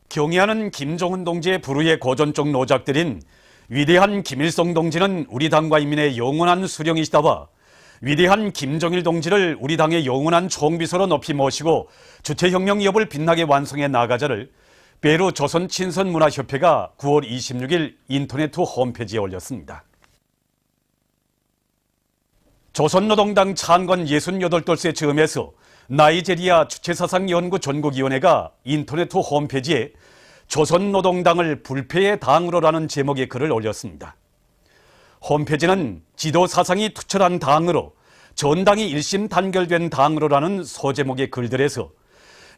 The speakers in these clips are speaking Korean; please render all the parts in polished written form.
경의하는 김정은 동지의 불후의 고전적 노작들인 위대한 김일성 동지는 우리 당과 인민의 영원한 수령이시다와 위대한 김정일 동지를 우리 당의 영원한 총비서로 높이 모시고 주체혁명 기업을 빛나게 완성해 나가자를 베루 조선친선문화협회가 9월 26일 인터넷 홈페이지에 올렸습니다. 조선노동당 창건 68돌세 즈음에서 나이제리아 주체사상연구 전국위원회가 인터넷 홈페이지에 조선노동당을 불패의 당으로라는 제목의 글을 올렸습니다. 홈페이지는 지도사상이 투철한 당으로 전당이 일심 단결된 당으로라는 소제목의 글들에서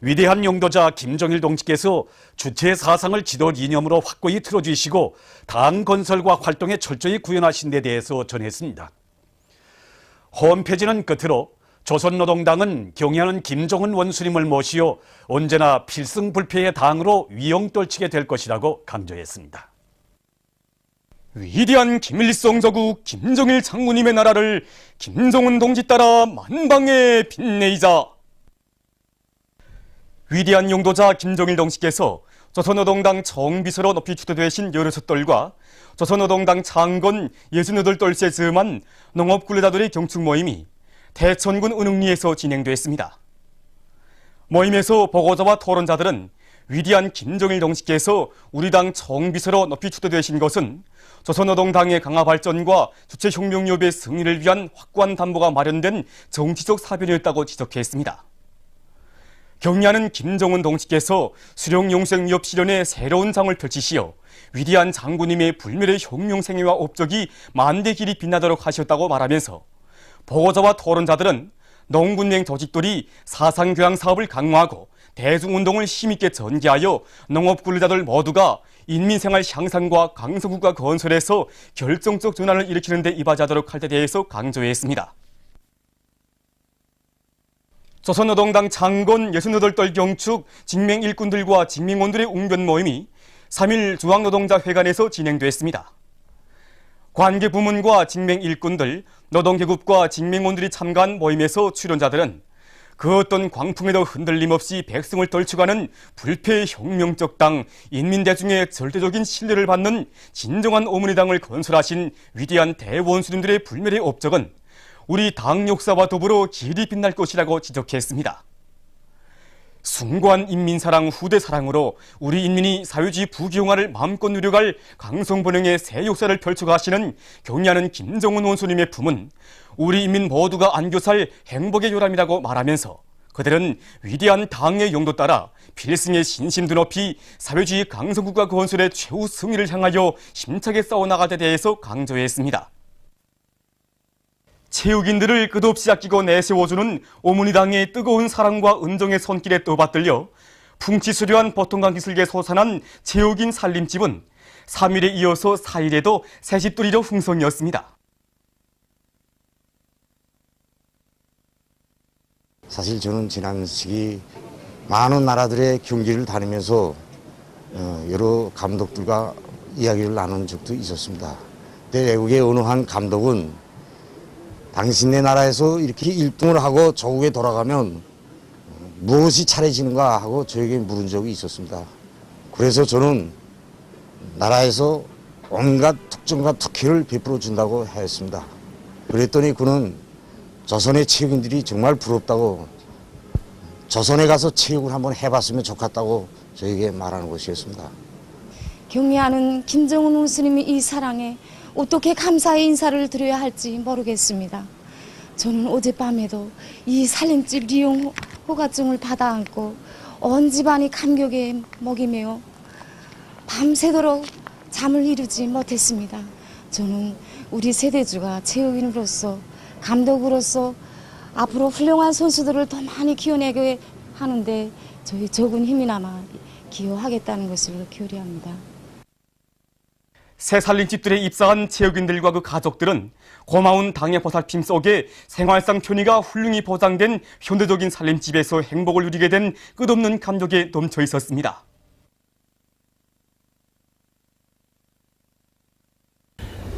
위대한 용도자 김정일 동지께서 주체사상을 지도 이념으로 확고히 틀어주시고 당 건설과 활동에 철저히 구현하신 데 대해서 전했습니다. 홈페이지는 끝으로 조선노동당은 경의하는 김정은 원수님을 모시어 언제나 필승불패의 당으로 위용떨치게 될 것이라고 강조했습니다. 위대한 김일성 저국 김정일 장군님의 나라를 김정은 동지 따라 만방에 빛내이자. 위대한 용도자 김정일 동지께서 조선노동당 정비서로 높이 추대되신 16돌과 조선노동당 창건 68돌세 즈음한 농업군레자들의 경축 모임이 대천군 은흥리에서 진행됐습니다. 모임에서 보고자와 토론자들은 위대한 김정일 동지께서 우리 당 정비서로 높이 추대되신 것은 조선노동당의 강화 발전과 주체혁명기업의 승리를 위한 확고한 담보가 마련된 정치적 사변이었다고 지적했습니다. 경의하는 김정은 동지께서 수령용생위협 실현에 새로운 장을 펼치시어 위대한 장군님의 불멸의 혁명생애와 업적이 만대 길이 빛나도록 하셨다고 말하면서 보고자와 토론자들은 농군맹 조직들이 사상교양 사업을 강화하고 대중운동을 힘있게 전개하여 농업근로자들 모두가 인민생활 향상과 강서국가 건설에서 결정적 전환을 일으키는 데 이바지하도록 할 데 대해서 강조했습니다. 조선노동당 창건 68돌 경축 직맹 일꾼들과 직맹원들의 웅변 모임이 3일 중앙노동자회관에서 진행됐습니다. 관계부문과 직맹 일꾼들, 노동계급과 직맹원들이 참가한 모임에서 출연자들은 그 어떤 광풍에도 흔들림 없이 백성을 떨쳐가는 불패의 혁명적 당, 인민대중의 절대적인 신뢰를 받는 진정한 어머니당을 건설하신 위대한 대원수님들의 불멸의 업적은 우리 당 역사와 더불어 길이 빛날 것이라고 지적했습니다. 숭고한 인민사랑 후대사랑으로 우리 인민이 사회주의 부귀영화를 마음껏 누려갈 강성번영의 새 역사를 펼쳐가시는 경의하는 김정은 원수님의 품은 우리 인민 모두가 안겨 살 행복의 요람이라고 말하면서 그들은 위대한 당의 용도 따라 필승의 신심도 높이 사회주의 강성국가 건설의 최후 승리를 향하여 힘차게 싸워나갈 데 대해서 강조했습니다. 체육인들을 끝없이 아끼고 내세워주는 어머니당의 뜨거운 사랑과 은정의 손길에 떠받들려 풍치수려한 보통강 기술계 소산한 체육인 살림집은 3일에 이어서 4일에도 새집들이로 흥성이었습니다. 사실 저는 지난 시기 많은 나라들의 경기를 다니면서 여러 감독들과 이야기를 나눈 적도 있었습니다. 근데 외국의 어느 한 감독은 당신네 나라에서 이렇게 1등을 하고 조국에 돌아가면 무엇이 차려지는가 하고 저에게 물은 적이 있었습니다. 그래서 저는 나라에서 온갖 특정과 특혜를 베풀어 준다고 했습니다. 그랬더니 그는 조선의 체육인들이 정말 부럽다고 조선에 가서 체육을 한번 해봤으면 좋겠다고 저에게 말하는 것이었습니다. 경의하는 김정은 원수님의 이 사랑에 어떻게 감사의 인사를 드려야 할지 모르겠습니다. 저는 어젯밤에도 이 살림집 리용 허가증을 받아 안고 온 집안이 감격에 먹이며 밤새도록 잠을 이루지 못했습니다. 저는 우리 세대주가 체육인으로서 감독으로서 앞으로 훌륭한 선수들을 더 많이 키워내게 하는데 저희 적은 힘이나마 기여하겠다는 것을 교리합니다. 새 살림집들에 입사한 체육인들과 그 가족들은 고마운 당의 보살핌 속에 생활상 편의가 훌륭히 보장된 현대적인 살림집에서 행복을 누리게 된 끝없는 감격에 넘쳐 있었습니다.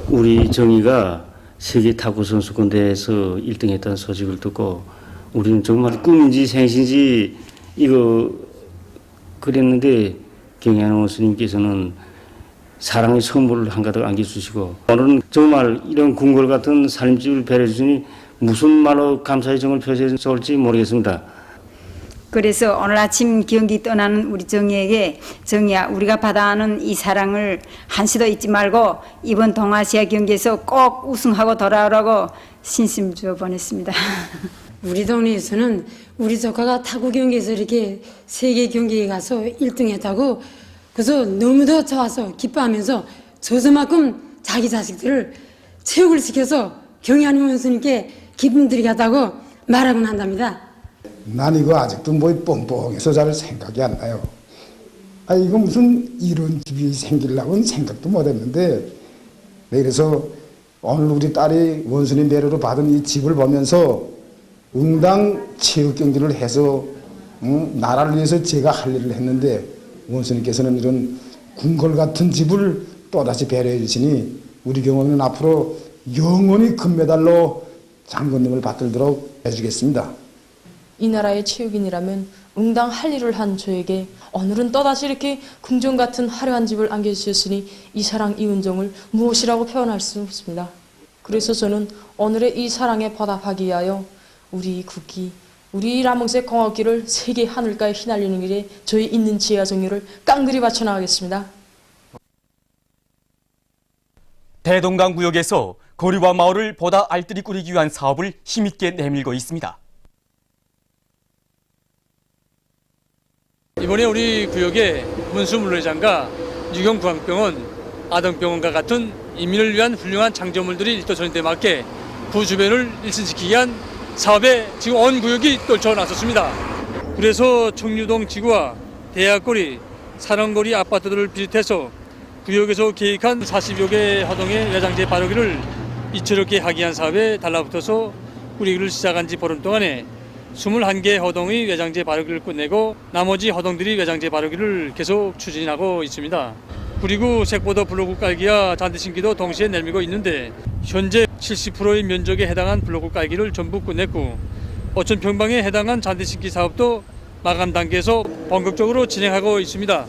우리 정의가 세계 탁구 선수권대회에서 1등했다는 소식을 듣고 우리는 정말 꿈인지 생신지 이거 그랬는데 경애하는 스님께서는 사랑의 선물을 한가득 안겨주시고 오늘은 정말 이런 궁궐 같은 살림집을 배려해 주시니 무슨 말로 감사의 정을 표시해야 좋을지 모르겠습니다. 그래서 오늘 아침 경기 떠나는 우리 정희에게 정희야 우리가 받아하는 이 사랑을 한시도 잊지 말고 이번 동아시아 경기에서 꼭 우승하고 돌아오라고 신심 주어 보냈습니다. 우리 동네에서는 우리 조카가 타구 경기에서 이렇게 세계 경기에 가서 1등 했다고 그래서 너무도 좋아서 기뻐하면서 저만큼 자기 자식들을 체육을 시켜서 경희하는 원수님께 기쁨 드리게 하다고 말하곤 한답니다. 난 이거 아직도 뭐 뻥뻥해서 잘 생각이 안 나요. 아 이거 무슨 이런 집이 생기려고는 생각도 못했는데 그래서 오늘 우리 딸이 원수님 배려로 받은 이 집을 보면서 응당 체육 경기를 해서 나라를 위해서 제가 할 일을 했는데 원수님께서는 이런 궁궐 같은 집을 또다시 배려해 주시니 우리 경호는 앞으로 영원히 금메달로 장군님을 받들도록 해주겠습니다. 이 나라의 체육인이라면 응당 할 일을 한 저에게 오늘은 또다시 이렇게 궁전 같은 화려한 집을 안겨주셨으니 이 사랑 이 은정을 무엇이라고 표현할 수 없습니다. 그래서 저는 오늘의 이 사랑에 보답하기 위하여 우리 국기, 우리 라몽색 공화국기를 세계 하늘가에 휘날리는 길에 저희 있는 지혜와 정의를 깡그리 바쳐 나가겠습니다. 대동강 구역에서 거리와 마을을 보다 알뜰히 꾸리기 위한 사업을 힘있게 내밀고 있습니다. 이번에 우리 구역에 문수물회장과 유경구강병원, 아동병원과 같은 인민을 위한 훌륭한 장점물들이 일도선인데 맞게 구 주변을 일신시키기 위한 사업에 지금 온 구역이 떨쳐 나섰습니다. 그래서 청류동 지구와 대학거리, 사랑거리 아파트들을 비롯해서 구역에서 계획한 40여 개 허동의 외장재 바르기를 이처롭게 하기 위한 사업에 달라붙어서 꾸리기를 시작한 지 보름 동안에 21개 허동의 외장재 바르기를 끝내고 나머지 허동들이 외장재 바르기를 계속 추진하고 있습니다. 그리고 색보더 블로크 깔기와 잔디 심기도 동시에 내밀고 있는데 현재 70%의 면적에 해당한 블로크 깔기를 전부 끝냈고 5,000평방에 해당한 잔디 심기 사업도 마감 단계에서 본격적으로 진행하고 있습니다.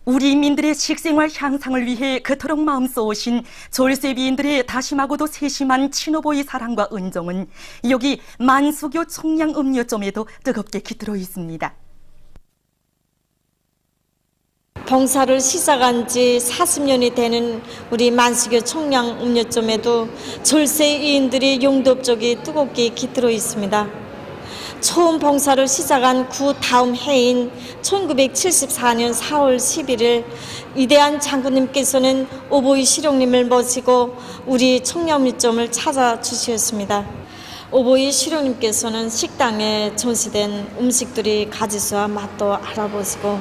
우리 인민들의 식생활 향상을 위해 그토록 마음 쏘신 졸세비인들의 다심하고도 세심한 친오보의 사랑과 은정은 여기 만수교 총량 음료점에도 뜨겁게 깃들어 있습니다. 봉사를 시작한 지 40년이 되는 우리 만수교 총량 음료점에도 졸세이인들의 용도적이 뜨겁게 깃들어 있습니다. 처음 봉사를 시작한 그 다음 해인 1974년 4월 11일 위대한 장군님께서는 오보이 실용님을 모시고 우리 총량음료점을 찾아주셨습니다. 오보이 실용님께서는 식당에 전시된 음식들이 가지수와 맛도 알아보시고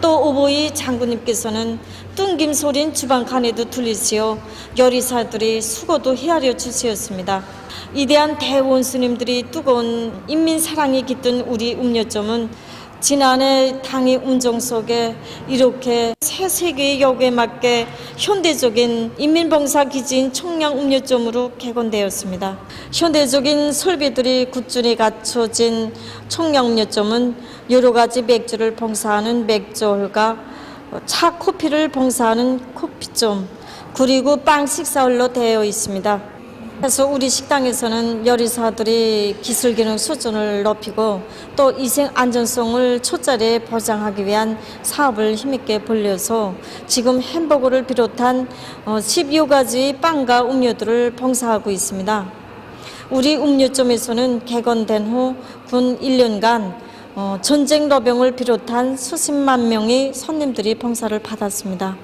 또 오보이 장군님께서는 뚱김 소린 주방칸에도 들리시어 요리사들이 수고도 헤아려 주시었습니다. 위대한 대원수님들이 뜨거운 인민사랑이 깃든 우리 음료점은 지난해 당의 운정 속에 이렇게 새 세계의 요구에 맞게 현대적인 인민봉사기지인 총량음료점으로 개건되었습니다. 현대적인 설비들이 꾸준히 갖춰진 총량음료점은 여러 가지 맥주를 봉사하는 맥주홀과 차 커피를 봉사하는 커피점 그리고 빵 식사홀로 되어 있습니다. 그래서 우리 식당에서는 요리사들이 기술 기능 수준을 높이고 또 위생 안전성을 초짜리에 보장하기 위한 사업을 힘있게 벌려서 지금 햄버거를 비롯한 10여 가지 빵과 음료들을 봉사하고 있습니다. 우리 음료점에서는 개건된 후 군 1년간 전쟁 로병을 비롯한 수십만 명의 손님들이 봉사를 받았습니다.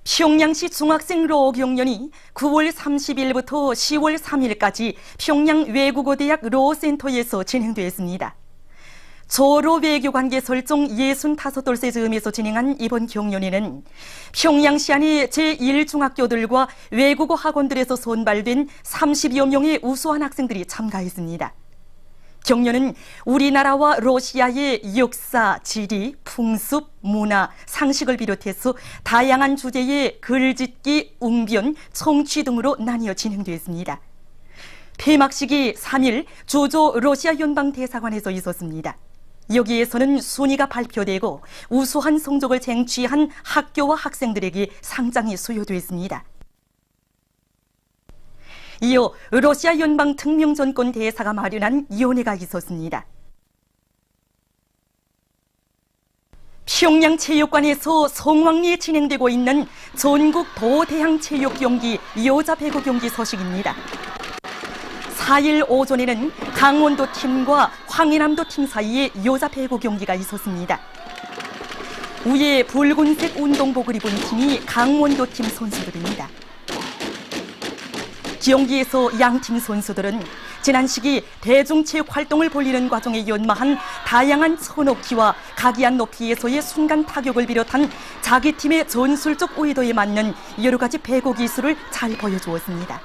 평양시 중학생 로 경연이 9월 30일부터 10월 3일까지 평양 외국어대학 로센터에서 진행됐습니다. 조로 외교관계 설정 65돌세 즈음에서 진행한 이번 경연에는 평양시 안의 제1중학교들과 외국어 학원들에서 선발된 30여 명의 우수한 학생들이 참가했습니다. 경연은 우리나라와 러시아의 역사, 지리, 풍습, 문화, 상식을 비롯해서 다양한 주제의 글짓기, 웅변, 청취 등으로 나뉘어 진행됐습니다. 폐막식이 3일 조조 러시아 연방대사관에서 있었습니다. 여기에서는 순위가 발표되고 우수한 성적을 쟁취한 학교와 학생들에게 상장이 수여됐습니다. 이어 러시아 연방 특명전권 대사가 마련한 위원회가 있었습니다. 평양 체육관에서 성황리에 진행되고 있는 전국 도대항 체육 경기 여자 배구 경기 소식입니다. 4일 오전에는 강원도 팀과 황해남도 팀 사이에 여자 배구 경기가 있었습니다. 위에 붉은색 운동복을 입은 팀이 강원도 팀 선수들입니다. 경기에서 양팀 선수들은 지난 시기 대중체육 활동을 벌이는 과정에 연마한 다양한 선호키와 각이한 높이에서의 순간 타격을 비롯한 자기 팀의 전술적 의도에 맞는 여러 가지 배구 기술을 잘 보여주었습니다.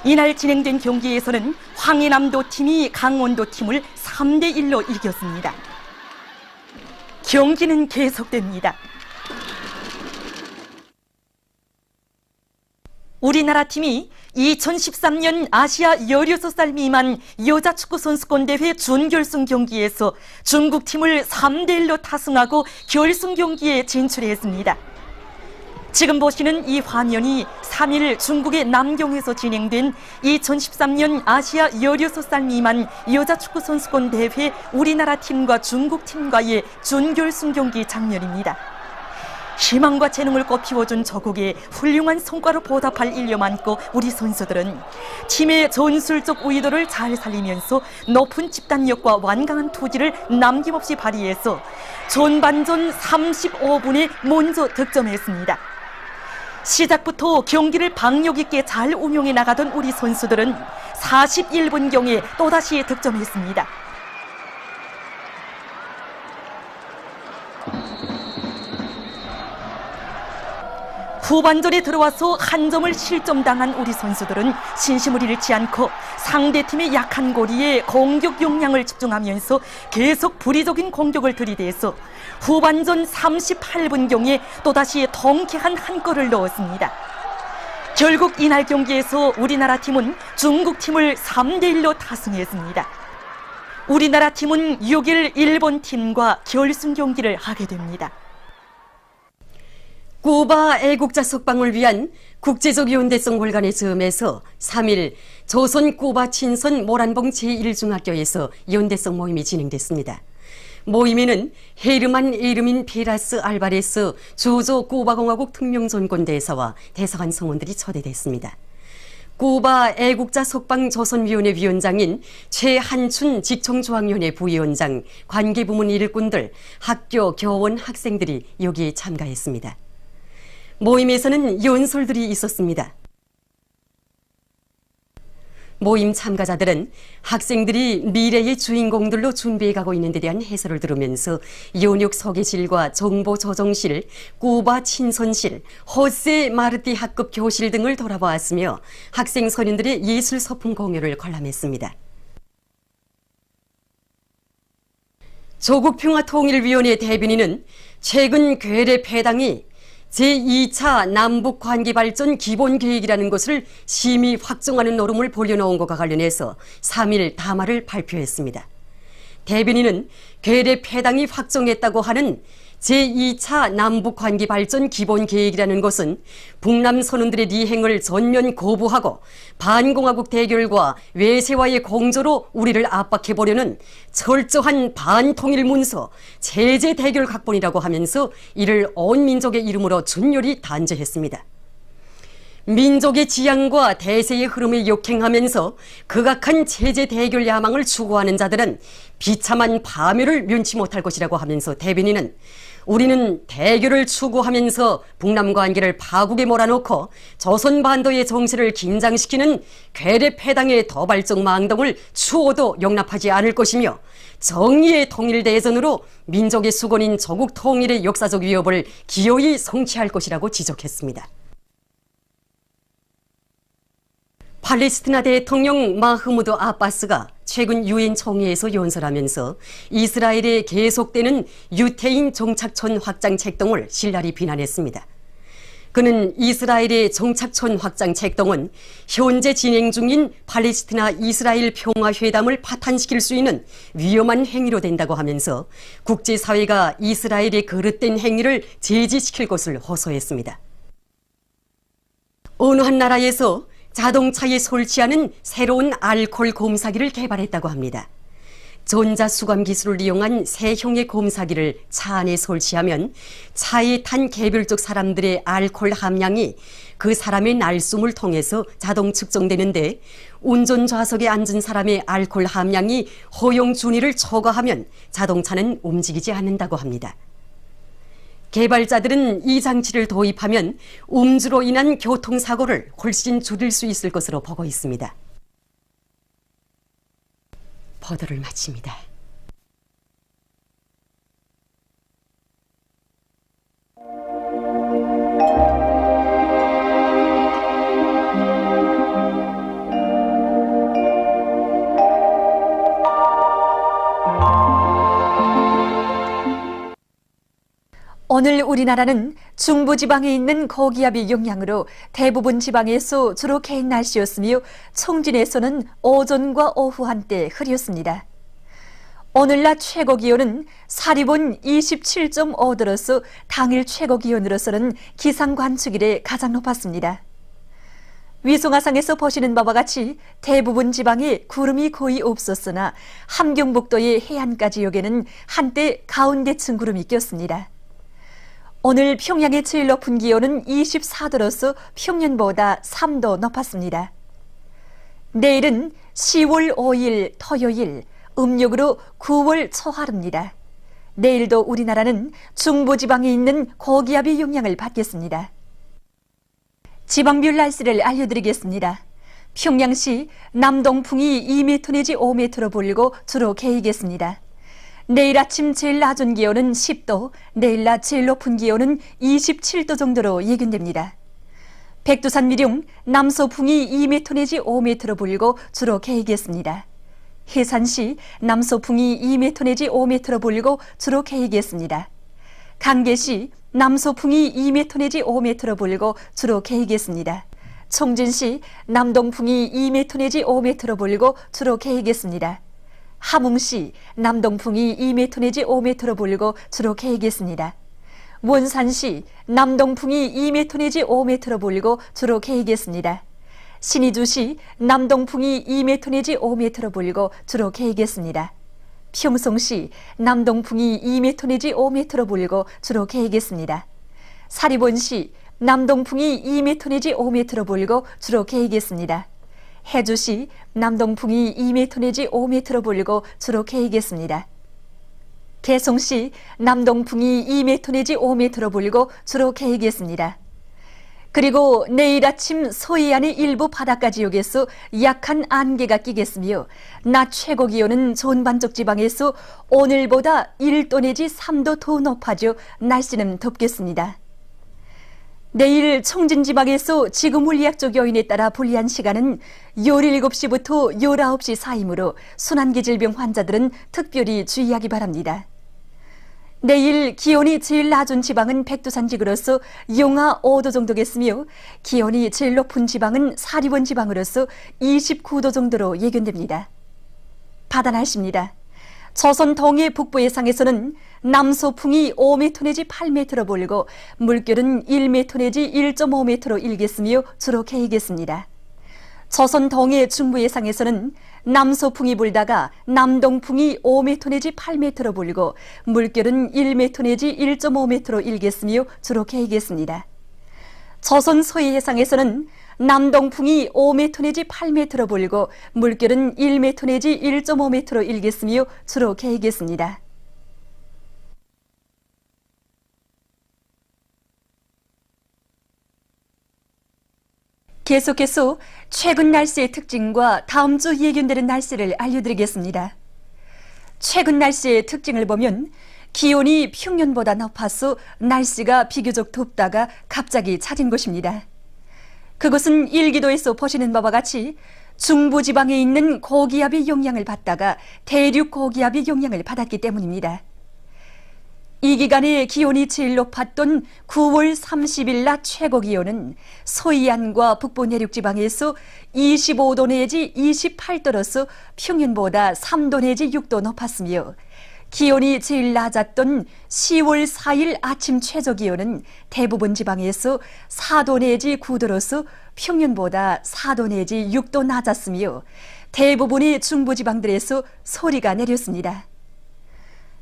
이날 진행된 경기에서는 황해남도 팀이 강원도 팀을 3대1로 이겼습니다. 경기는 계속됩니다. 우리나라 팀이 2013년 아시아 16살 미만 여자 축구 선수권 대회 준결승 경기에서 중국 팀을 3대1로 타승하고 결승 경기에 진출했습니다. 지금 보시는 이 화면이 3일 중국의 남경에서 진행된 2013년 아시아 16살 미만 여자 축구 선수권 대회 우리나라 팀과 중국 팀과의 준결승 경기 장면입니다. 희망과 재능을 꽃피워준 저국에 훌륭한 성과로 보답할 일려 많고 우리 선수들은 팀의 전술적 의도를 잘 살리면서 높은 집단력과 완강한 투지를 남김없이 발휘해서 전반전 35분에 먼저 득점했습니다. 시작부터 경기를 박력 있게 잘 운용해 나가던 우리 선수들은 41분경에 또다시 득점했습니다. 후반전에 들어와서 한 점을 실점당한 우리 선수들은 신심을 잃지 않고 상대팀의 약한 고리에 공격 역량을 집중하면서 계속 불의적인 공격을 들이대서 후반전 38분경에 또다시 통쾌한 한 골을 넣었습니다. 결국 이날 경기에서 우리나라 팀은 중국 팀을 3대1로 타승했습니다. 우리나라 팀은 6일 일본 팀과 결승 경기를 하게 됩니다. 쿠바 애국자 석방을 위한 국제적 연대성 월간의 즈음에서 3일 조선 쿠바 친선 모란봉 제1중학교에서 연대성 모임이 진행됐습니다. 모임에는 헤르만 에르민 페라스 알바레스 조조 쿠바공화국 특명전권 대사와 대사관 성원들이 초대됐습니다. 쿠바 애국자 석방 조선위원회 위원장인 최한춘 직청조항위원회 부위원장, 관계부문 일꾼들, 학교, 교원, 학생들이 여기에 참가했습니다. 모임에서는 연설들이 있었습니다. 모임 참가자들은 학생들이 미래의 주인공들로 준비해가고 있는 데 대한 해설을 들으면서 연역 소개실과 정보 조정실, 쿠바 친선실, 호세 마르티 학급 교실 등을 돌아보았으며 학생 선인들의 예술 소품 공연을 관람했습니다. 조국평화통일위원회 대변인은 최근 괴뢰 패당이 제2차 남북관계발전 기본계획이라는 것을 심의 확정하는 노름을 벌여놓은 것과 관련해서 3일 담화를 발표했습니다. 대변인은 괴뢰 패당이 확정했다고 하는 제2차 남북관계발전 기본계획이라는 것은 북남 선원들의 리행을 전면 거부하고 반공화국 대결과 외세와의 공조로 우리를 압박해보려는 철저한 반통일 문서, 제재 대결 각본이라고 하면서 이를 온 민족의 이름으로 준열히 단죄했습니다. 민족의 지향과 대세의 흐름에 역행하면서 극악한 체제 대결 야망을 추구하는 자들은 비참한 파멸을 면치 못할 것이라고 하면서 대변인은 우리는 대결을 추구하면서 북남 관계를 파국에 몰아넣고 조선반도의 정세를 긴장시키는 괴뢰 패당의 도발적 망동을 추호도 용납하지 않을 것이며 정의의 통일대전으로 민족의 수건인 조국 통일의 역사적 위협을 기어이 성취할 것이라고 지적했습니다. 팔레스티나 대통령 마흐무드 아바스가 최근 유엔 총회에서 연설하면서 이스라엘의 계속되는 유태인 정착촌 확장 책동을 신랄히 비난했습니다. 그는 이스라엘의 정착촌 확장 책동은 현재 진행 중인 팔레스티나 이스라엘 평화회담을 파탄시킬 수 있는 위험한 행위로 된다고 하면서 국제사회가 이스라엘의 그릇된 행위를 제지시킬 것을 호소했습니다. 어느 한 나라에서 자동차에 설치하는 새로운 알코올 검사기를 개발했다고 합니다. 전자수감 기술을 이용한 새형의 검사기를 차 안에 설치하면 차에 탄 개별적 사람들의 알코올 함량이 그 사람의 날숨을 통해서 자동 측정되는데 운전 좌석에 앉은 사람의 알코올 함량이 허용 준위를 초과하면 자동차는 움직이지 않는다고 합니다. 개발자들은 이 장치를 도입하면 음주로 인한 교통사고를 훨씬 줄일 수 있을 것으로 보고 있습니다. 보도를 마칩니다. 오늘 우리나라는 중부지방에 있는 고기압의 영향으로 대부분 지방에서 주로 개인 날씨였으며 청진에서는 오전과 오후 한때 흐렸습니다. 오늘 낮 최고 기온은 사리본 27.5도로서 당일 최고 기온으로서는 기상 관측 이래 가장 높았습니다. 위성화상에서 보시는 바와 같이 대부분 지방에 구름이 거의 없었으나 함경북도의 해안가 지역에는 한때 가운데층 구름이 꼈습니다. 오늘 평양의 제일 높은 기온은 24도로서 평년보다 3도 높았습니다. 내일은 10월 5일 토요일, 음력으로 9월 초하루입니다. 내일도 우리나라는 중부지방에 있는 고기압의 영향을 받겠습니다. 지방별 날씨를 알려드리겠습니다. 평양시 남동풍이 2m 내지 5m로 불고 주로 개이겠습니다. 내일 아침 제일 낮은 기온은 10도, 내일 낮 제일 높은 기온은 27도 정도로 예견됩니다. 백두산 미룡 남서풍이 2m 내지 5m로 불고 주로 개이겠습니다. 해산시 남서풍이 2m 내지 5m로 불고 주로 개이겠습니다. 강계시 남서풍이 2m 내지 5m로 불고 주로 개이겠습니다. 청진시 남동풍이 2m 내지 5m로 불고 주로 개이겠습니다. 함흥시 남동풍이 2m 내지 5m로 불고 주로 개이겠습니다. 원산시 남동풍이 2m 내지 5m로 불고 주로 개이겠습니다. 신의주시 남동풍이 2m 내지 5m로 불고 주로 개이겠습니다. 평성시 남동풍이 2m 내지 5m로 불고 주로 개이겠습니다. 사리본시 남동풍이 2m 내지 5m로 불고 주로 개이겠습니다. 해주시 남동풍이 2m 내지 5m로 불고 주로 개이겠습니다. 개성시 남동풍이 2m 내지 5m로 불고 주로 개이겠습니다. 그리고 내일 아침 서해안의 일부 바닷가 지역에서 약한 안개가 끼겠으며 낮 최고 기온은 전반적 지방에서 오늘보다 1도 내지 3도 더 높아져 날씨는 덥겠습니다. 내일 청진지방에서 지구 물리학적 요인에 따라 불리한 시간은 17시부터 19시 사이므로 순환기 질병 환자들은 특별히 주의하기 바랍니다. 내일 기온이 제일 낮은 지방은 백두산 지구로서 영하 5도 정도겠으며 기온이 제일 높은 지방은 사리본 지방으로서 29도 정도로 예견됩니다. 바다 날씨입니다. 조선 동해 북부 해상에서는 남서풍이 5m 내지 8m로 불고 물결은 1m 내지 1.5m로 일겠으며 주로 개이겠습니다. 조선 동해 중부 해상에서는 남서풍이 불다가 남동풍이 5m 내지 8m로 불고 물결은 1m 내지 1.5m로 일겠으며 주로 개이겠습니다. 조선 서해 해상에서는 남동풍이 5m 내지 8m로 불고 물결은 1m 내지 1.5m로 일겠으며 주로 개이겠습니다. 계속해서 최근 날씨의 특징과 다음 주 예견되는 날씨를 알려드리겠습니다. 최근 날씨의 특징을 보면 기온이 평년보다 높아서 날씨가 비교적 덥다가 갑자기 차진 곳입니다. 그것은 일기도에서 보시는 바와 같이 중부지방에 있는 고기압의 영향을 받다가 대륙 고기압의 영향을 받았기 때문입니다. 이 기간에 기온이 제일 높았던 9월 30일 낮 최고 기온은 소이안과 북부 내륙 지방에서 25도 내지 28도로서 평년보다 3도 내지 6도 높았으며 기온이 제일 낮았던 10월 4일 아침 최저 기온은 대부분 지방에서 4도 내지 9도로서 평년보다 4도 내지 6도 낮았으며 대부분의 중부지방들에서 소리가 내렸습니다.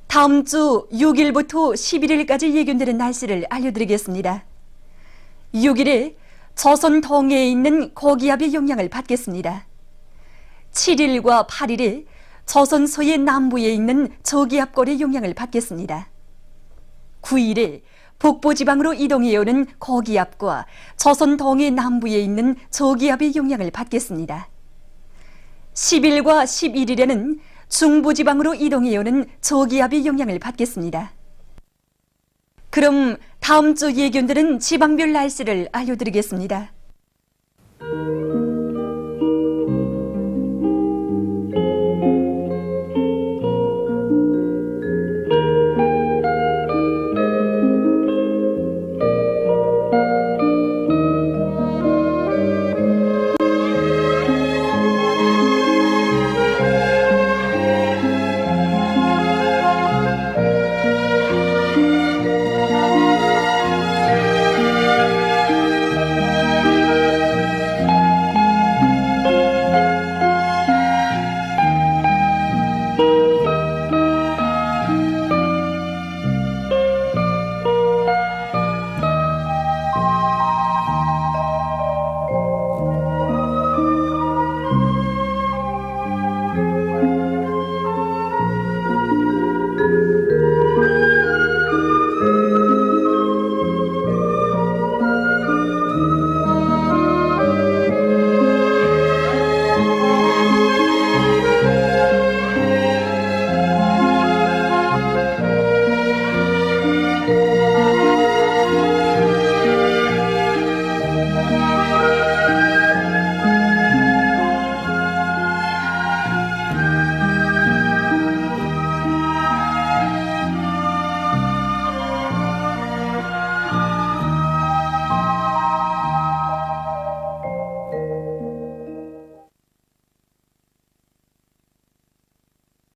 다음 주 6일부터 11일까지 예견되는 날씨를 알려드리겠습니다. 6일에 조선 동해에 있는 고기압의 영향을 받겠습니다. 7일과 8일에 조선 서해 남부에 있는 저기압골의 영향을 받겠습니다. 9일에 북부지방으로 이동해오는 고기압과 조선 동해 남부에 있는 저기압의 영향을 받겠습니다. 10일과 11일에는 중부지방으로 이동해오는 저기압의 영향을 받겠습니다. 그럼 다음 주 예견되는 지방별 날씨를 알려드리겠습니다.